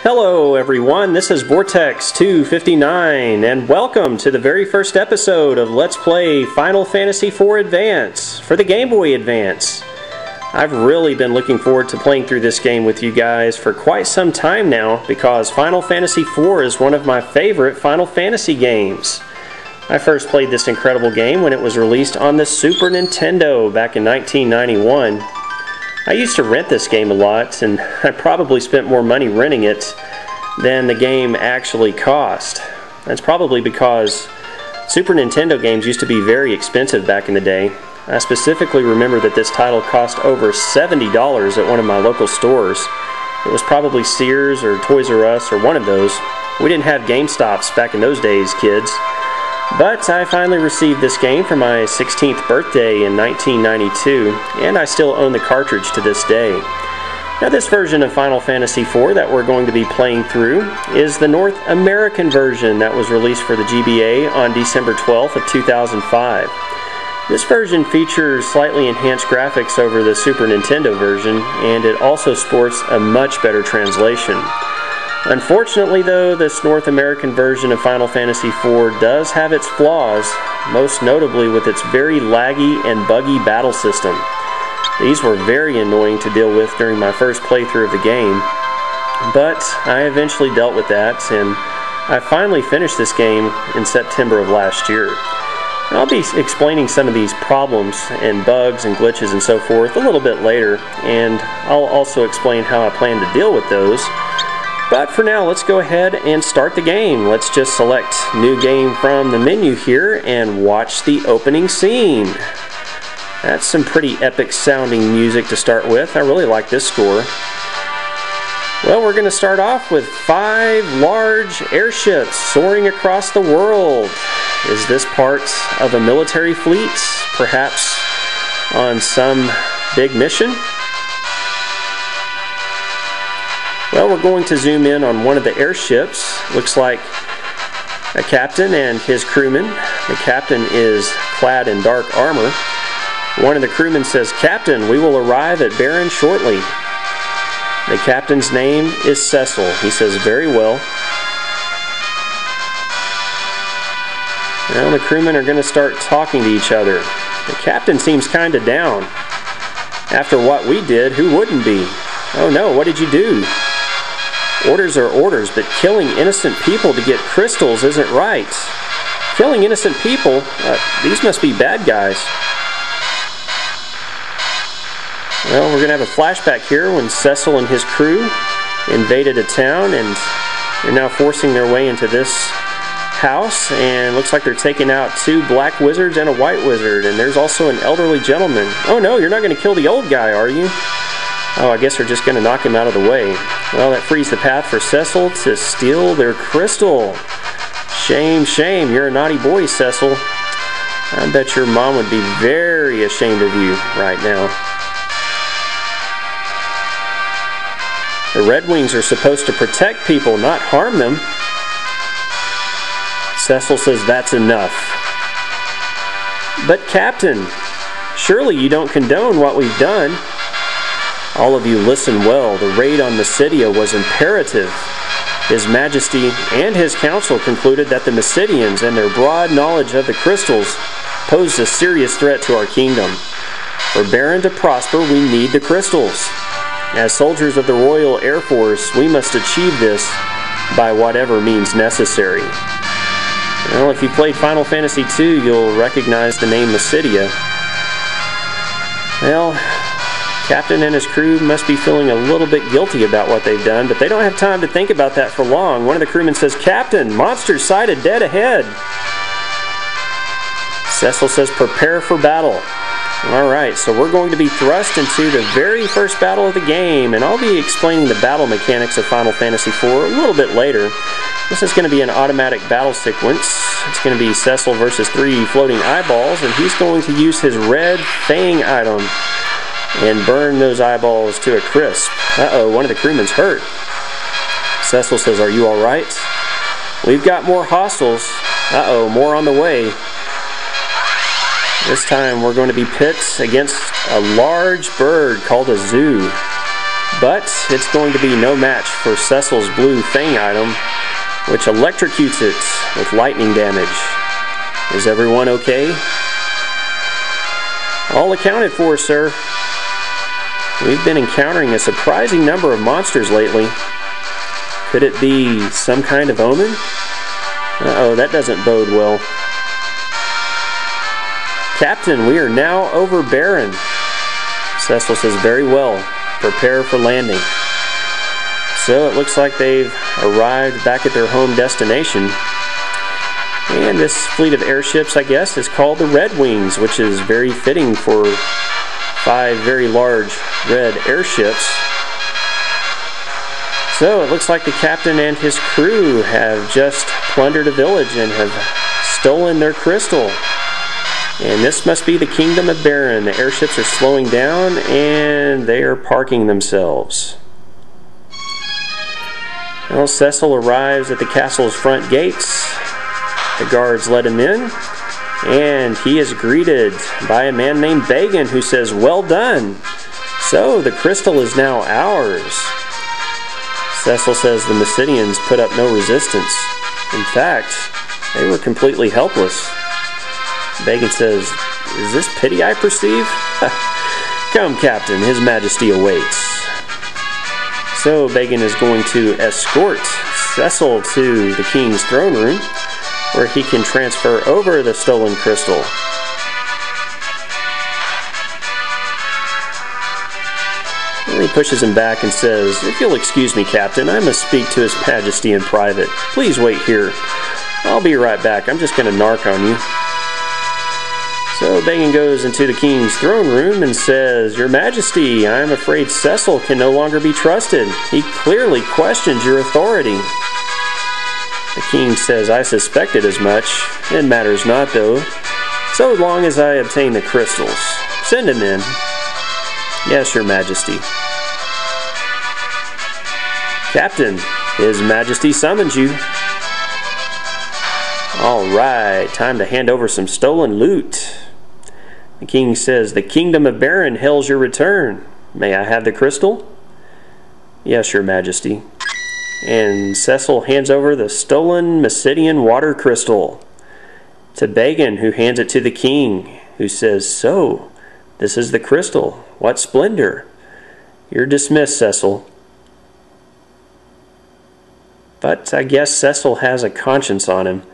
Hello everyone, this is Vortex259 and welcome to the very first episode of Let's Play Final Fantasy IV Advance for the Game Boy Advance. I've really been looking forward to playing through this game with you guys for quite some time now because Final Fantasy IV is one of my favorite Final Fantasy games. I first played this incredible game when it was released on the Super Nintendo back in 1991. I used to rent this game a lot, and I probably spent more money renting it than the game actually cost. That's probably because Super Nintendo games used to be very expensive back in the day. I specifically remember that this title cost over $70 at one of my local stores. It was probably Sears or Toys R Us or one of those. We didn't have GameStops back in those days, kids. But I finally received this game for my 16th birthday in 1992, and I still own the cartridge to this day. Now this version of Final Fantasy IV that we're going to be playing through is the North American version that was released for the GBA on December 12th of 2005. This version features slightly enhanced graphics over the Super Nintendo version, and it also sports a much better translation. Unfortunately though, this North American version of Final Fantasy IV does have its flaws, most notably with its very laggy and buggy battle system. These were very annoying to deal with during my first playthrough of the game, but I eventually dealt with that, and I finally finished this game in September of last year. And I'll be explaining some of these problems and bugs and glitches and so forth a little bit later, and I'll also explain how I plan to deal with those. But for now, let's go ahead and start the game. Let's just select New Game from the menu here and watch the opening scene. That's some pretty epic sounding music to start with. I really like this score. Well, we're going to start off with 5 large airships soaring across the world. Is this part of a military fleet? Perhaps on some big mission? Well, we're going to zoom in on one of the airships. Looks like a captain and his crewmen. The captain is clad in dark armor. One of the crewmen says, "Captain, we will arrive at Baron shortly." The captain's name is Cecil. He says, "Very well." Now the crewmen are going to start talking to each other. The captain seems kind of down. After what we did, who wouldn't be? "Oh no, what did you do?" "Orders are orders, but killing innocent people to get crystals isn't right." "Killing innocent people? These must be bad guys." Well, we're going to have a flashback here when Cecil and his crew invaded a town, and they're now forcing their way into this house, and looks like they're taking out 2 black wizards and a white wizard, and there's also an elderly gentleman. "Oh no, you're not going to kill the old guy, are you?" "Oh, I guess they're just going to knock him out of the way." Well, that frees the path for Cecil to steal their crystal. Shame, shame. You're a naughty boy, Cecil. I bet your mom would be very ashamed of you right now. The Red Wings are supposed to protect people, not harm them. Cecil says that's enough. "But Captain, surely you don't condone what we've done." "All of you listen well. The raid on Mysidia was imperative. His Majesty and his council concluded that the Mysidians and their broad knowledge of the crystals posed a serious threat to our kingdom. For Baron to prosper, we need the crystals. As soldiers of the Royal Air Force, we must achieve this by whatever means necessary." Well, if you played Final Fantasy II, you'll recognize the name Mysidia. Well, Captain and his crew must be feeling a little bit guilty about what they've done, but they don't have time to think about that for long. One of the crewmen says, "Captain, monsters sighted dead ahead." Cecil says, "Prepare for battle." Alright, so we're going to be thrust into the very first battle of the game, and I'll be explaining the battle mechanics of Final Fantasy IV a little bit later. This is going to be an automatic battle sequence. It's going to be Cecil versus 3 floating eyeballs, and he's going to use his red fang item and burn those eyeballs to a crisp. Uh-oh, one of the crewmen's hurt. Cecil says, "Are you alright?" "We've got more hostiles." "Uh-oh, more on the way." This time we're going to be pit against a large bird called a zoo. but it's going to be no match for Cecil's blue Fang item, which electrocutes it with lightning damage. Is everyone okay? All accounted for, sir. We've been encountering a surprising number of monsters lately. Could it be some kind of omen? Uh-oh, that doesn't bode well. Captain, we are now over Baron. Cecil says, very well. Prepare for landing. So it looks like they've arrived back at their home destination. And this fleet of airships, I guess, is called the Red Wings, which is very fitting for 5 very large red airships. So it looks like the captain and his crew have just plundered a village and have stolen their crystal. And this must be the Kingdom of Baron. The airships are slowing down and they are parking themselves. Well, Cecil arrives at the castle's front gates. The guards let him in, and he is greeted by a man named Bagan, who says, well done. So the crystal is now ours. Cecil says the Mysidians put up no resistance. In fact, they were completely helpless. Bagan says, is this pity I perceive? Come, Captain, His Majesty awaits. So Bagan is going to escort Cecil to the King's throne room, where he can transfer over the stolen crystal. And he pushes him back and says, if you'll excuse me, Captain, I must speak to His Majesty in private. Please wait here. I'll be right back. I'm just going to narc on you. So Bagan goes into the King's throne room and says, Your Majesty, I'm afraid Cecil can no longer be trusted. He clearly questions your authority. The King says, I suspected as much. It matters not, though, so long as I obtain the crystals. Send him in. Yes, Your Majesty. Captain, His Majesty summons you. All right, time to hand over some stolen loot. The King says, the Kingdom of Baron hails your return. May I have the crystal? Yes, Your Majesty. And Cecil hands over the stolen Mysidian water crystal to Bagan, who hands it to the King, who says, so, this is the crystal. What splendor. You're dismissed, Cecil. But I guess Cecil has a conscience on him.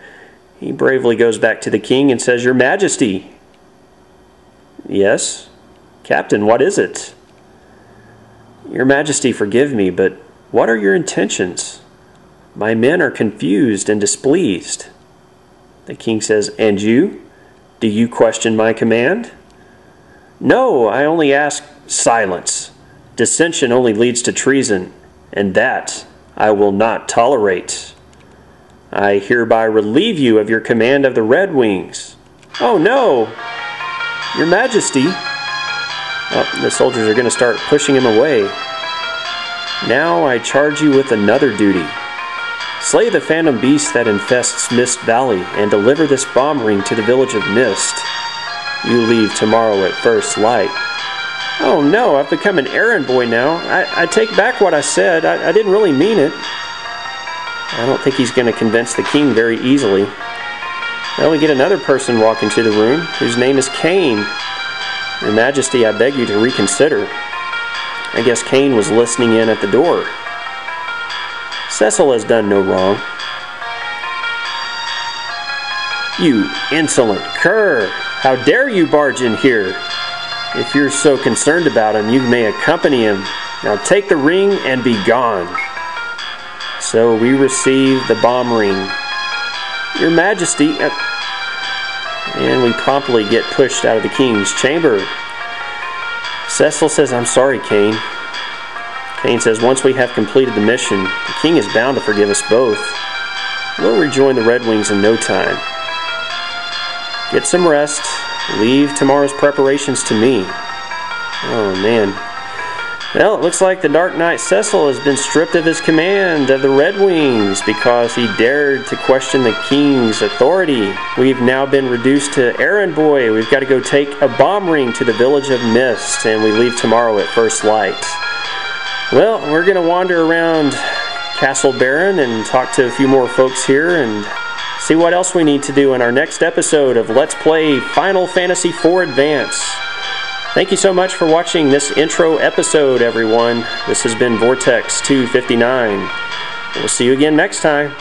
He bravely goes back to the King and says, Your Majesty. Yes? Captain, what is it? Your Majesty, forgive me, but what are your intentions? My men are confused and displeased. The King says, and you? Do you question my command? No, I only ask silence. Dissension only leads to treason, and that I will not tolerate. I hereby relieve you of your command of the Red Wings. Oh no! Your Majesty! Oh, the soldiers are going to start pushing him away. Now I charge you with another duty. Slay the phantom beast that infests Mist Valley and deliver this bomb ring to the village of Mist. You leave tomorrow at first light. Oh no, I've become an errand boy now. I take back what I said. I didn't really mean it. I don't think he's going to convince the King very easily. Now we get another person walk into the room, whose name is Cain. Your Majesty, I beg you to reconsider. I guess Cain was listening in at the door. Cecil has done no wrong. You insolent cur! How dare you barge in here? If you're so concerned about him, you may accompany him. Now take the ring and be gone. So we receive the bomb ring. Your Majesty, and we promptly get pushed out of the King's chamber. Cecil says, I'm sorry, Cain. Cain says, once we have completed the mission, the King is bound to forgive us both. We'll rejoin the Red Wings in no time. Get some rest. Leave tomorrow's preparations to me. Oh, man. Well, it looks like the Dark Knight Cecil has been stripped of his command of the Red Wings because he dared to question the King's authority. We've now been reduced to errand boy. We've got to go take a bomb ring to the village of Mist, and we leave tomorrow at first light. Well, we're going to wander around Castle Baron and talk to a few more folks here and see what else we need to do in our next episode of Let's Play Final Fantasy IV Advance. Thank you so much for watching this intro episode, everyone. This has been Vortex 259. We'll see you again next time.